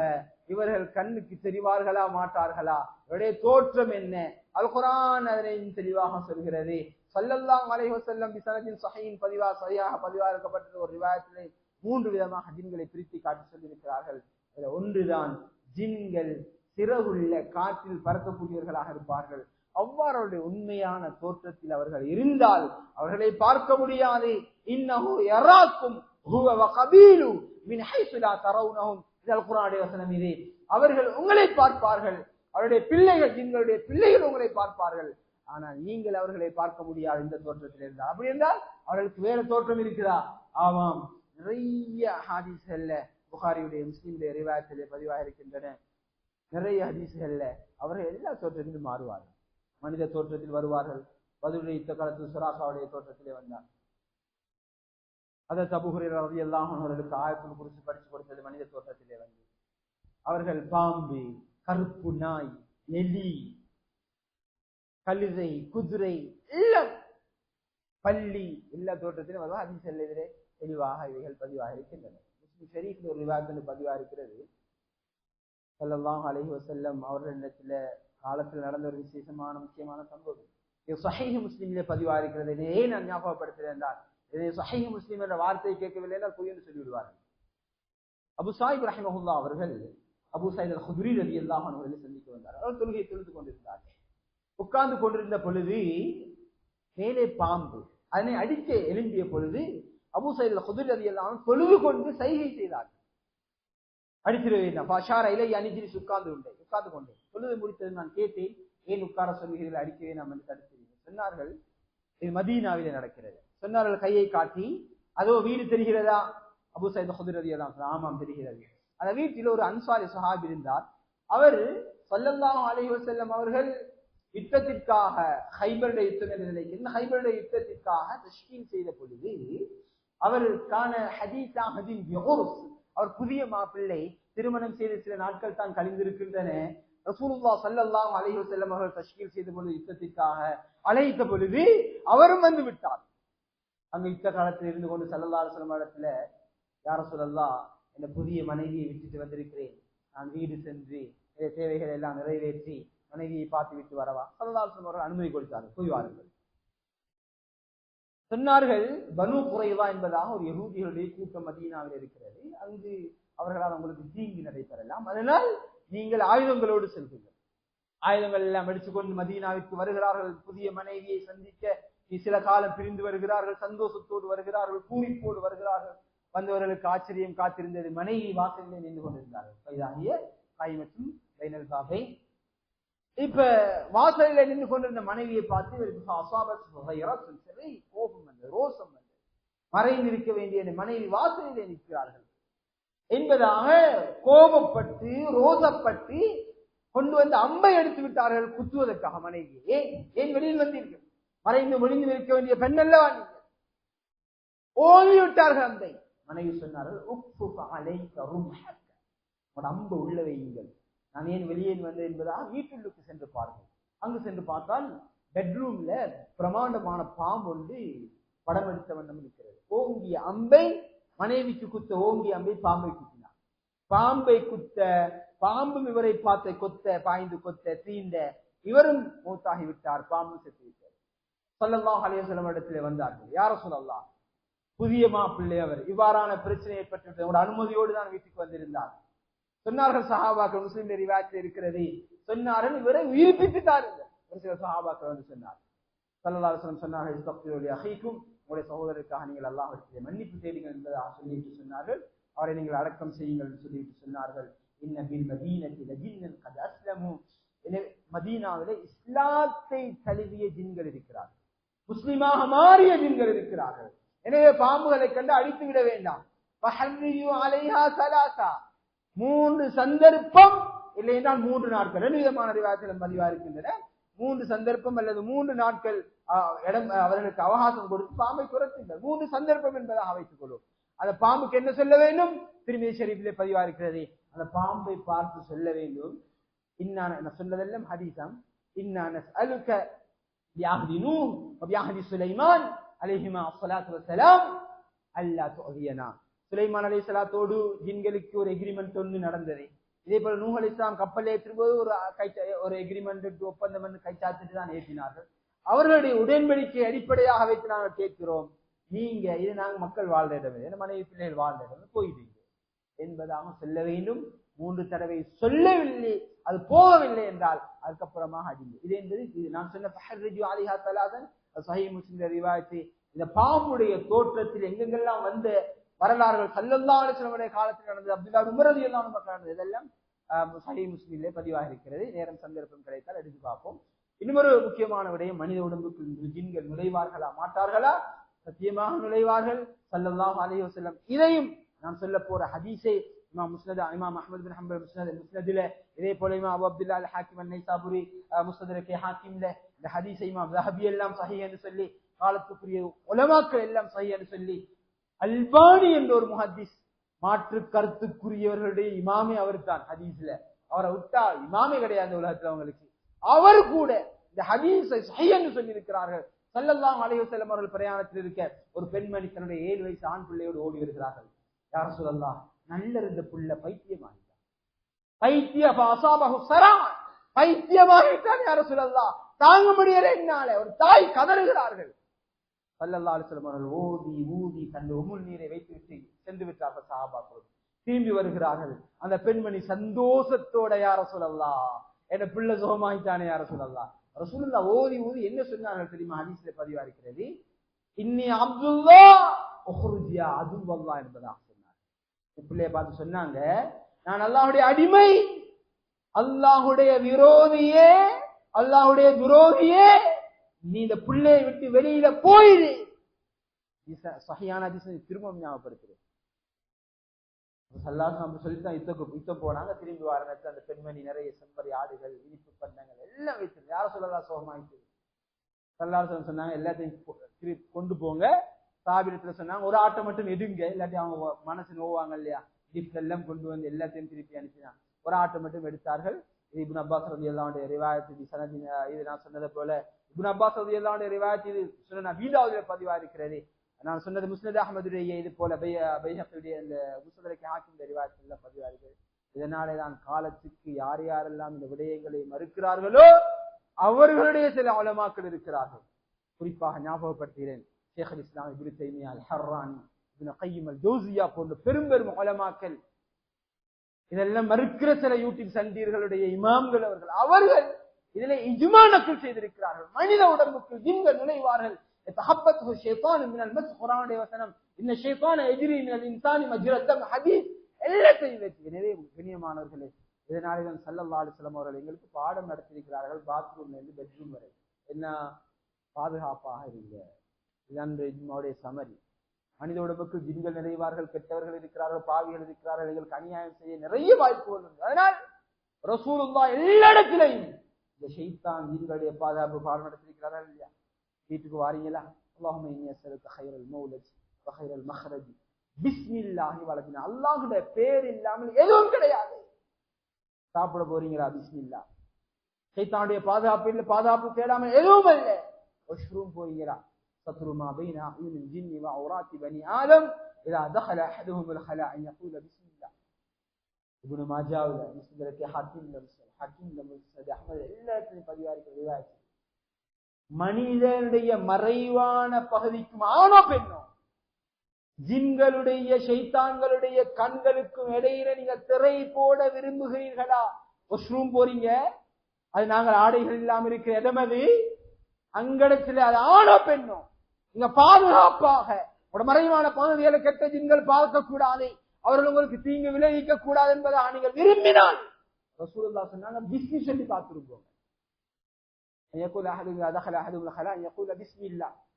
இவர்கள் கண்ணுக்கு தெரிவார்களா மாட்டார்களா, இவருடைய தோற்றம் என்ன? அல் குர்ஆன் அதனை தெளிவாக சொல்கிறது. ஸல்லல்லாஹு அலைஹி வஸல்லம் பிஸனதின் ஸஹீஹின் சரியாக பதிவாக்கப்பட்ட ஒரு ரிவாயத்திலே 3 விதமாக ஜின்களை பிரித்து காட்டி சொல்லியிருக்கிறார்கள். அதுல ஒன்றுதான் ஜின்கள் சிறகுள்ள காற்றில் பறக்கக்கூடியவர்களாக இருப்பார்கள். அவ்வாறு அவருடைய உண்மையான தோற்றத்தில் அவர்கள் இருந்தால் அவர்களை பார்க்க முடியாது. இன்னஹு யராக்கும் ஹுவ வ கபீலு மின் ஹைஸு லா தரவுனஹும். இது அல் குர்ஆனுடைய வசனம். இது அவர்கள் உங்களை பார்ப்பார்கள், அவருடைய பிள்ளைகள் ஜின்களுடைய பிள்ளைகள் உங்களை பார்ப்பார்கள், ஆனால் நீங்கள் அவர்களை பார்க்க முடியாது இந்த தோற்றத்தில் இருந்தால். அப்படி என்றால் அவர்களுக்கு வேற தோற்றம் இருக்கிறா? ஆமாம், நிறைய ஹதீஸ்கள்ல புகாரியுடைய முஸ்லிமுடைய ரிவாயத்திலே பதிவாக இருக்கின்றன. நிறைய ஹதீஸ்கள்ல அவர்கள் எல்லா தோற்றத்திலும் மாறுவார்கள். மனித தோற்றத்தில் வருவார்கள். பதுலுடைய யுத்த காலத்தில் சுராகாவுடைய தோற்றத்திலே வந்தார். ஹஜ்ரத் அபூ ஹுரைரா ரலியல்லாஹு அன்ஹு அவர்களுக்கு ஆயத்துல் குர்சி படித்து கொடுத்தது மனித தோற்றத்திலே வந்து. அவர்கள் பாம்பு, கருப்பு நாய், எலி, கழுதை, குதிரை, எல்லாம் பள்ளி எல்லா தோற்றத்திலும் வருவா. ஹதீஸ் எதிரே தெளிவாக இவைகள் பதிவாக இருக்கின்றன. முஸ்லிம் ஷரீஃப்ல ஒரு ரிவாயத்தில் பதிவாக இருக்கிறது. ஸல்லல்லாஹு அலைஹி வஸல்லம் அவர்களிடத்துல காலத்தில் நடந்த ஒரு விசேஷமான முக்கியமான சம்பவம் இது ஸஹீஹ் முஸ்லிமிலே பதிவாக இருக்கிறது. இதையே நான் ஞாபகப்படுத்துகிறேன் என்றால், இதை ஸஹீஹ் முஸ்லிம் என்ற வார்த்தையை கேட்கவில்லை என்றால் பொய் என்று சொல்லிவிடுவார்கள். அபு சாயிப் ரஹிமஹுல்லாஹ் அவர்கள் அபு சயீத் அல் குத்ரி ரலியல்லாஹு அன்ஹு அவர்களை சந்திக்க வந்தார். அவர் தொழுகை தொழுது கொண்டிருந்தார்கள். உட்கார்ந்து கொண்டிருந்த பொழுது மேலே பாம்பு, அதனை அடிக்க எழும்பிய பொழுது அபூ சயீத் அல்-குத்ரி ரலியல்லாஹு தொழுது கொண்டு சைகை செய்தார். அடித்திட வேண்டாம். பாஷார இலை அணிஜிலிஸ் உட்கார்ந்து கொண்டேன். தொழுது முடித்தது நான் கேட்டேன், ஏன் உட்கார சொல்கிறீர்கள், அடிக்க வேண்டாம் என்று தடுக்கிறீர்கள். சொன்னார்கள், இது மதீனாவிலே நடக்கிறது. சொன்னார்கள் கையை காட்டி, அதோ வீடு தெரிகிறதா? அபூ சயீத் அல்-குத்ரி ரலியல்லாஹு அன்ஹு ஆமாம் தெரிகிறது. அந்த வீட்டில் ஒரு அன்சாரி சஹாபி இருந்தார். அவர் ஸல்லல்லாஹு அலைஹி வஸல்லம் அவர்கள் யுத்தத்திற்காக ஹைபருடைய யுத்தம் என்று நினைக்கிறேன், ஹைபருடைய யுத்தத்திற்காக தஷ்கீல் செய்த பொழுது அவருக்கான அவர் புதிய மாப்பிள்ளை திருமணம் செய்த சில நாட்கள் தான் கழிந்திருக்கின்றன. ரசூலுல்லாஹ் ஸல்லல்லாஹு அலைஹி வஸல்லம் அவர்கள் தஷ்கீல் செய்த பொழுது யுத்தத்திற்காக அழைத்த பொழுது அவரும் வந்து விட்டார். அங்க யுத்த காலத்தில் இருந்து கொண்டு ஸல்லல்லாஹு அலைஹி வஸல்லம் இடத்துல, யா ரசூலல்லாஹ், இந்த புதிய மனைவியை விட்டுட்டு வந்திருக்கிறேன், நான் வீடு சென்று தேவைகளை எல்லாம் நிறைவேற்றி மனைவியை பார்த்து விட்டு வரவா? ஸல்லல்லாஹு அலைஹி வஸல்லம் அவர்கள் அனுமதி கொடுத்தார்கள், போய் வாருங்கள் சொன்னார்கள். பனு குறைவா என்பதாக ஒரு யஹூதிகளுடைய கூட்டம் மதீனாவில் இருக்கிறது. அங்கு அவர்களால் உங்களுக்கு தீங்கு நடைபெறலாம், அதனால் நீங்கள் ஆயுதங்களோடு செல்கிறீர்கள். ஆயுதங்கள் எல்லாம் எடுத்துக்கொண்டு மதீனாவிற்கு வருகிறார்கள். புதிய மனைவியை சந்திக்க சில காலம் பிரிந்து வருகிறார்கள், சந்தோஷத்தோடு வருகிறார்கள், பூரிப்போடு வருகிறார்கள். வந்தவர்களுக்கு ஆச்சரியம் காத்திருந்தது. மனைவி வாசலில் நின்று கொண்டிருந்தார்கள். கைதாகிய காய்மற்றும் பைனல் பாபை. இப்ப வாசலில நின்று கொண்டிருந்த மனைவியை பார்த்து இவருக்கு கோபம் வந்தது, ரோசம் வந்தது. மறைந்திருக்க வேண்டிய மனைவி வாசலிலே நிற்கிறார்கள் என்பதாக கோபப்பட்டு ரோசப்பட்டு கொண்டு வந்து அம்பை எடுத்து விட்டார்கள் குத்துவதற்காக மனைவியை. ஏன் வெளியில் வந்தீர்கள்? மறைந்து ஒளிந்து நிற்க வேண்டிய பெண் அல்லவா நீங்கள்? ஓங்கி விட்டார்கள் அம்பை. மனைவி சொன்னார்கள், அம்பு உள்ள வையுங்கள், நான் ஏன் வெளியே வந்தேன் என்பதாக வீட்டுள்ளுக்கு சென்று பாருங்கள். அங்கு சென்று பார்த்தால் பெட்ரூம்ல பிரமாண்டமான பாம்பு ஒன்று படம் எடுத்த வண்ணம் இருக்கிறது. ஓங்கிய அம்பை மனைவிக்கு குத்த, ஓங்கிய அம்பை பாம்பை குத்தினார். பாம்பை குத்த, பாம்பும் இவரை பார்த்த கொத்த, பாய்ந்து கொத்த, தீண்ட இவரும் மூத்தாகி விட்டார், பாம்பு செத்து விட்டார். ஸல்லல்லாஹு அலைஹி வஸல்லம் இடத்திலே வந்தார்கள். யா ரசூலல்லாஹ், புதிய மாப்பிள்ளை அவர், இவ்வாறான பிரச்சனை ஏற்பட்டு ஒரு அனுமதியோடு தான் வீட்டுக்கு வந்திருந்தார். சொன்னார்கள் சஹாபாக்கள், முஸ்லிம் ரிவாயத்தில் இருக்கிறது, சொன்னார்கள் இவரை உயிர்ப்பித்துட்டார்கள். ஒரு சில சஹாபாக்கள் வந்து சொன்னார். ஸல்லல்லாஹு அலைஹி வஸல்லம் சொன்னார்கள், இஸ்தக்ஃபிரு லி அஹீக்கும், உங்களுடைய சகோதரருக்காக நீங்கள் அல்லாஹ்விடத்திலே மன்னிப்பு தேடுங்கள் என்பதாக சொல்லிட்டு சொன்னார்கள். அவரை நீங்கள் அடக்கம் செய்யுங்கள் என்று சொல்லிட்டு சொன்னார்கள். இன்ன பில் மதீனத்தி லஜின்னன் கத் அஸ்லமு, எனவே மதீனாவிலே இஸ்லாத்தை தழுவிய ஜின்கள் இருக்கிறார்கள், முஸ்லிமாக மாறிய ஜின்கள் இருக்கிறார்கள். எனவே பாம்புகளை கண்டு அழித்து விட வேண்டாம். ஃபஹர்ரியு அலைஹா ஸலாஸா, 3 சந்தர்ப்பம், இல்லை என்றால் 3 நாட்கள். 2 விதமான ரிவாயத்தில் பதிவா இருக்கின்றன. 3 சந்தர்ப்பம் அல்லது 3 நாட்கள் இடம் அவர்களுக்கு அவகாசம் கொடுத்து பாம்பை துரத்துங்கள். 3 சந்தர்ப்பம் என்பதாக வைத்துக் கொள்ளும். அந்த பாம்புக்கு என்ன சொல்ல வேண்டும்? திருமதி ஷரீஃபிலே பதிவா இருக்கிறது. அந்த பாம்பை பார்த்து சொல்ல வேண்டும், இன்னான சொன்னதெல்லாம் ஹதீஸம், இன்னான அலுக பிஅஹ்தி நூஹ் வ பிஅஹ்தி சுலைமான் அலைஹிமா ஸலாத்து வஸ்ஸலாம் அல்லா துஅதியனா. சுலைமான் அலைஹிஸ்ஸலாத்தோடு ஜின்களுக்கு ஒரு எக்ரிமெண்ட் ஒன்று நடந்தது. இதே போல நூஹ் அலைஹிஸ்ஸலாம் கப்பல் ஏற்றும் போது ஒரு எக்ரிமெண்ட் ஒப்பந்தம் என்று கைச்சாத்திட்டு தான் ஏற்றினார்கள். அவர்களுடைய உடன்படிக்கை அடிப்படையாக வைத்து நாங்கள் கேட்கிறோம், நீங்க இது நாங்கள் மக்கள் வாழ்ற இடம், மனைவி பிள்ளைகள் வாழ்ற இடம் போயிடுங்க என்பதாக சொல்ல வேண்டும். 3 தடவை சொல்லவில்லை, அது போகவில்லை என்றால் அதுக்கப்புறமாக அடிங்க. இது என்பது இது நான் சொன்ன ஃபஹர்ரிஜு அலைஹா ஸலாஸன் சஹீஹ் முஸ்லிம் ரிவாயத். இந்த பாம்புடைய தோற்றத்தில் எங்கெங்கெல்லாம் வந்த வரலாறுகள் ஸல்லல்லாஹு அலைஹி வஸல்லம் காலத்தில் நடந்தது, அப்துல்லாஹ் உமர் ரலியல்லாஹு அன்ஹு நடந்தது, இதெல்லாம் சஹீஹ் முஸ்லிமிலே பதிவாக இருக்கிறது. நேரம் சந்தர்ப்பம் கிடைத்தால் எடுத்து பார்ப்போம். இன்னொரு முக்கியமான விடயம், மனித உடம்புக்கு ஜின்கள் நுழைவார்களா மாட்டார்களா? சத்தியமாக நுழைவார்கள். ஸல்லல்லாஹு அலைஹி வஸல்லம் இதையும் நான் சொல்ல போற ஹதீஸை இமாம் முஸ்னத், இமாம் அஹ்மத் பின் ஹம்பல் முஸ்னதில, இதே போல இமாம் அபூ அப்துல்லாஹ் அல் ஹாக்கிம் அன்-நைசாபுரி முஸ்னத்ரகே ஹாக்கிம்ல இந்த ஹதீஸை இமாம் ஸஹபி எல்லாம் சஹீஹ் என்று சொல்லி, காலத்துக்குரிய உலமாக்கள் எல்லாம் சஹீஹ் என்று சொல்லி, அல்பானி என்ற ஒரு முஹத்திஸ், மாற்று கருத்துக்குரியவர்களுடைய இமாமே அவர் தான். ஹதீஸ்ல அவரை விட்டா இமாமே கிடையாது உலகத்துல அவங்களுக்கு. அவர் கூட இந்த ஹதீஸை சஹீஹ் என்று சொல்லி இருக்கிறார்கள். ஸல்லல்லாஹு அலைஹி வஸல்லம் அவர்கள் பிரயாணத்தில் இருக்க ஒரு பெண்மணி தன்னுடைய 7 வயசு ஆண் பிள்ளையோடு ஓடி வருகிறார்கள். யா ரசூலல்லாஹ், நல்ல இருந்த புள்ள பைத்தியமாகிட்டான், பைத்தியமாகிட்டான் யா ரசூலல்லாஹ், தாங்க முடியல என்னால. ஒரு தாய் கதறுகிறார்கள். ஸல்லல்லாஹு அலைஹி வஸல்லம் அவர்கள் ஊதி ஊதி தன் உம்முல் நீரை வைத்துவிட்டு சென்று விட்டார்கள். சஹாபாக்கள் திரும்பி வருகிறார்கள். அந்த பெண்மணி சந்தோஷத்தோட, யா ரசூலல்லாஹ், என்ன பிள்ளை சுகமாகிட்டானே யா ரசூலல்லாஹ். ரசூலுல்லாஹ் ஓதி ஊதி என்ன சொன்னார்கள் தெரியுமா? ஹதீஸ்ல பதிவா இருக்கிறது, இன்னி அப்துல்லா உஹ்ருஜியா அதுவல்லாஹ் என்பதாக சொன்னார். பிள்ளைய பார்த்து சொன்னாங்க, நான் அல்லாஹ்வுடைய அடிமை, அல்லாஹ்வுடைய விரோதியே, அல்லாஹ்வுடைய துரோகியே, நீ இந்த பிள்ளையை விட்டு வெளியில போயிரு. சஹீஹான ஹதீஸ் திரும்ப ஞாபகப்படுத்துறேன். சொல்லித்தான் யுத்தம் போனாங்க. திரும்பி வர நேரத்தில் அந்த பெண்மணி நிறைய செம்பரி ஆடுகள், இனிப்பு பண்டங்கள் எல்லாம் வைத்திருக்கு. யாரும் சொல்லலாம் சோகமாயிட்டு சல்லாஹ் சொன்னாங்க, எல்லாத்தையும் கொண்டு போங்க. சாபிரத்துல சொன்னாங்க, ஒரு ஆட்டை மட்டும் எடுங்க, இல்லாட்டி அவங்க மனசு நோவாங்க இல்லையா. கிஃப்ட் எல்லாம் கொண்டு வந்து எல்லாத்தையும் திருப்பி அனுப்பினாங்க. ஒரு ஆட்டை மட்டும் எடுத்தார்கள். இப்னு அப்பாஸ் ரலியல்லாஹு ரிவாயத் சனதி, இது நான் சொன்னதை போல இப்னு அப்பாஸ் ரலியல்லாஹு ரிவாயத் இது சொன்ன வீடாவுல பதிவா இருக்கிறது. நான் சொன்னது முஸ்னத் அஹ்மதுடைய இது போல பைஹக்கியுடைய இந்த முஸ்னத் ஹாக்கிம் ரிவாயத்துல பதிவா இருக்கிறது. இதனாலே தான் காலத்துக்கு யார் யாரெல்லாம் இந்த விடயங்களை மறுக்கிறார்களோ அவர்களுடைய சில உலமாக்கள் இருக்கிறார்கள். குறிப்பாக ஞாபகப்படுத்துகிறேன், ஷேக் அல் இஸ்லாம் இப்னு தைமியா, அல் ஹர்ரானி, இப்னு கையிம் அல் ஜௌசியா போன்ற பெரும் பெரும் உலமாக்கள், இதெல்லாம் மறுக்கிற சில யூடியூப் சண்டீர்களுடைய இமாம்கள் அவர்கள் இதிலே இஜ்மா நக்கல் செய்திருக்கிறார்கள். மனித உடம்புக்கு ஜின்கள் நுழைவார்கள். தஹப்பத்துஹு ஷைத்தான் மினல் மஸ், குர்ஆனுடைய வசனம், இன்ன ஷைத்தான யஜ்ரி மினல் இன்சானி மஜ்ரத் தம், ஹதீஸ் எல்லாத்தையும் வெற்றி. எனவே கண்ணியமானவர்களே, இதனாலே தான் ஸல்லல்லாஹு அலைஹி வஸல்லம் அவர்கள் எங்களுக்கு பாடம் நடத்தியிருக்கிறார்கள். பாத்ரூம்ல இருந்து பெட்ரூம் வரை என்ன பாதுகாப்பாக இருங்க. இதுதான் இஜ்மாவுடைய சமரி. மனித உடம்புக்கு ஜின்கள் நிறைவார்கள், கெட்டவர்கள் இருக்கிறார்கள், பாவிகள் இருக்கிறார்கள், எங்களுக்கு அநியாயம் செய்ய நிறைய வாய்ப்புகள் உண்டு. அதனால் ரசூலுல்லாஹ் எல்லா இடத்திலையும் இந்த ஷைத்தான் ஜின்களுடைய பாதுகாப்பு பாடம் நடத்தியிருக்கிறார்கள் இல்லையா. வீட்டுக்கு வாரீங்களா, அல்லாஹும்ம இன்னி அஸ்அலுக கைரல் மௌலஜ் வ கைரல் மஹ்ரஜ் பிஸ்மில்லாஹி வலஜ்னா, அல்லாஹ்வுடைய பேர் இல்லாமல் எதுவும் கிடையாது. சாப்பிட போறீங்களா, பிஸ்மில்லாஹ். ஷைத்தானுடைய பாதுகாப்பு இல்லை, பாதுகாப்பு தேடாமல் எதுவும் இல்லை. வாஷ்ரூம் போறீங்களா, ستر ما بين أعين الجن وعورات بني آدم إذا دخل أحدهم الخلاء أن يقول بسم الله. ابن ماجه مسند حاكم مسند أحمد எல்லாத்தையும் பதிவாரிக்க ரிவாயத். மனிதனுடைய மறைவான பகுதிக்கும் ஆணோ பெண்ணோ, ஜின்களுடைய ஷைத்தான்களுடைய கண்களுக்கும் இடையில நீங்க திரை போட விரும்புகிறீர்களா? வாஷ்ரூம் போறீங்க, அது நாங்கள் ஆடைகள் இல்லாமல் இருக்கிற இடம், அது அங்கடத்துல அது ஆணோ பெண்ணோ, நீங்க பாதுகாப்பாக உங்களோட மறைவான பகுதிகளை கெட்ட ஜின்கள் பார்க்க கூடாது, அவர்கள் உங்களுக்கு தீங்கு விளைவிக்க கூடாது என்பதை நீங்கள் விரும்பினால் ரசூலுல்லாஹ் சொன்னாங்க, பிஸ்மி சொல்லி பார்த்துருப்போம்.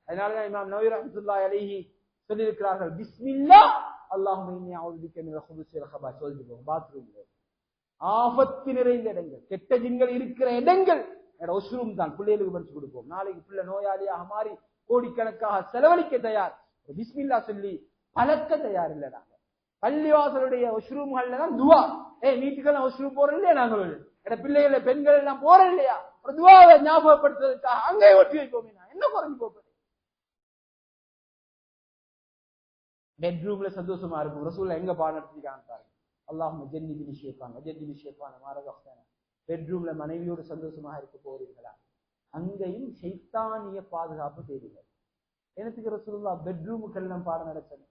அதனாலதான் இமாம் நவவி ரஹ்மத்துல்லாஹி அலைஹி சொல்லியிருக்கிறார்கள், பிஸ்மில்லாஹ் அல்லாஹும்ம இன்னி அஊது பிக்க மினல் குபுஸி வல் கபாயிஸ். சொல்லிருப்போம் பாத்ரூம்ல, ஆபத்து நிறைந்த இடங்கள், கெட்ட ஜின்கள் இருக்கிற இடங்கள் வாஷ்ரூம் தான். பிள்ளைகளுக்கு படிச்சு கொடுப்போம். நாளைக்கு பிள்ளை நோயாளியாக மாறி கோடிக்கணக்காக செலவழிக்க தயார், பிஸ்மில்லாஹ் சொல்லி பழக்க தயார் இல்லை. நாங்க பள்ளிவாசலுடைய வாஷ்ரூம்கள்ல தான் துவா. வீட்டுக்கெல்லாம் வாஷ்ரூம் போறோம் இல்லையா, நாங்கள் பிள்ளைகள் பெண்கள் எல்லாம் போறோம் இல்லையா, ஒரு துவாவை ஞாபகப்படுத்துறதுக்காக அங்கே ஒட்டி வைப்போமே. என்ன குறைஞ்சு போகுது? பெட்ரூம்ல சந்தோஷமா இருக்கும். ரசூலுல்லாஹ் எங்க பாடம் நடத்திருக்காங்க, அல்லாஹும்ம ஜன்னிபினி ஷைத்தான வஜன்னிபி ஷைத்தான மா ரஸக்தனா. பெட்ரூம்ல மனைவியோடு சந்தோஷமாக இருக்க போறீர்களா, அங்கேயும் ஷைத்தானிய பாதுகாப்பு தேடுங்கள். எனக்கு ரசூலுல்லாஹ் பெட்ரூமுக்கெல்லாம் பாடம் நடத்தணும்,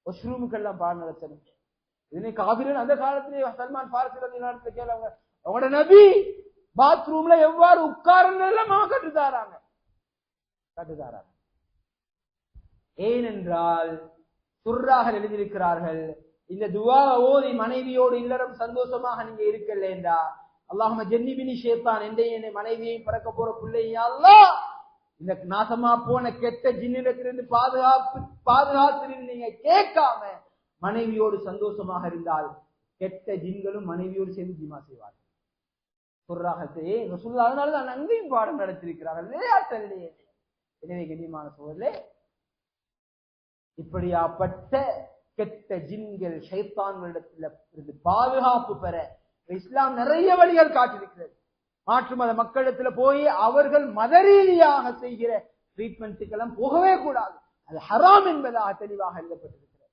வாஷ்ரூமுக்கெல்லாம் பாடம் நடத்தணும். இதனை காபிரன் அந்த காலத்திலே சல்மான் ஃபாரிசி ரலியல்லாஹு அன்ஹு கேளுங்க, அவங்களோட நபி பாத்ரூம்ல எவ்வாறு உட்கார்ந்தெல்லாம் கட்டுதாராங்க. ஏனென்றால் சுர்ராக எழுதியிருக்கிறார்கள், இந்த துவா ஓதி மனைவியோடு இல்லறம் சந்தோஷமாக நீங்க இருக்கலா, அல்லாஹும்ம ஜன்னிபினி ஷைத்தான், என்னை மனைவியையும் பிறக்க போற பிள்ளையா அல்லாஹ் இந்த நாசமா போன கெட்ட ஜின்னிடத்திலிருந்து பாதுகாத்து நீங்க கேட்காம மனைவியோடு சந்தோஷமாக இருந்தால் கெட்ட ஜின்களும் மனைவியோடு சேர்ந்து ஜிமா செய்வார்கள். சுர்ராகத்தையே ரசூலுல்லாஹ் அதனாலதான் அங்கேயும் பாடம் நடத்திருக்கிறார்கள், விளையாட்டல்லையே. எனவே கண்ணியமான சோதரே, இப்படியாப்பட்ட கெட்ட ஜின்கள் ஷைத்தான்களிடத்தில் இருந்து பாதுகாப்பு பெற இஸ்லாம் நிறைய வழிகள் காட்டியிருக்கிறது. மாற்று மத மக்களிடத்துல போய் அவர்கள் மத ரீதியாக செய்கிற ட்ரீட்மெண்ட்டுக்கெல்லாம் போகவே கூடாது, அது ஹராம் என்பதாக தெளிவாக எழுதப்பட்டிருக்கிறது.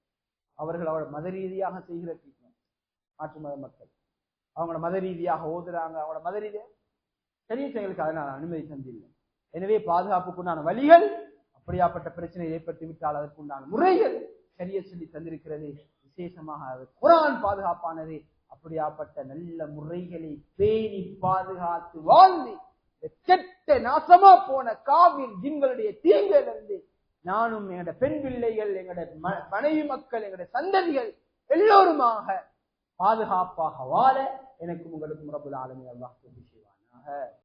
அவர்கள் மத ரீதியாக செய்கிற ட்ரீட்மெண்ட், மாற்று மத மக்கள் அவங்களோட மத ரீதியாக ஓதுறாங்க, அவங்களோட மத ரீதியாக சரிய செயலுக்கு அதனால அனுமதி தந்தில்லை. எனவே பாதுகாப்புக்குண்டான வழிகள், அப்படியாப்பட்ட பிரச்சனை ஏற்பட்டு விட்டால் அதற்குண்டான முறைகள் சரிய சொல்லி தந்திருக்கிறது. விசேஷமாக குர்ஆன் பாதுகாப்பானது. அப்படியாப்பட்ட நல்ல முறைகளை பேணி பாதுகாத்து வாழ்ந்து கெட்ட நாசமா போன காவிர் ஜின்களுடைய தீங்கிலிருந்து நானும் எங்களுடைய பெண் பிள்ளைகள், எங்களுடைய மனைவி மக்கள், எங்களுடைய சந்ததிகள் எல்லோருமாக பாதுகாப்பாக வாழ எனக்கும் உங்களுக்கும் ரப்புல் ஆலமீன் அல்லாஹ் உதவி செய்வானாக.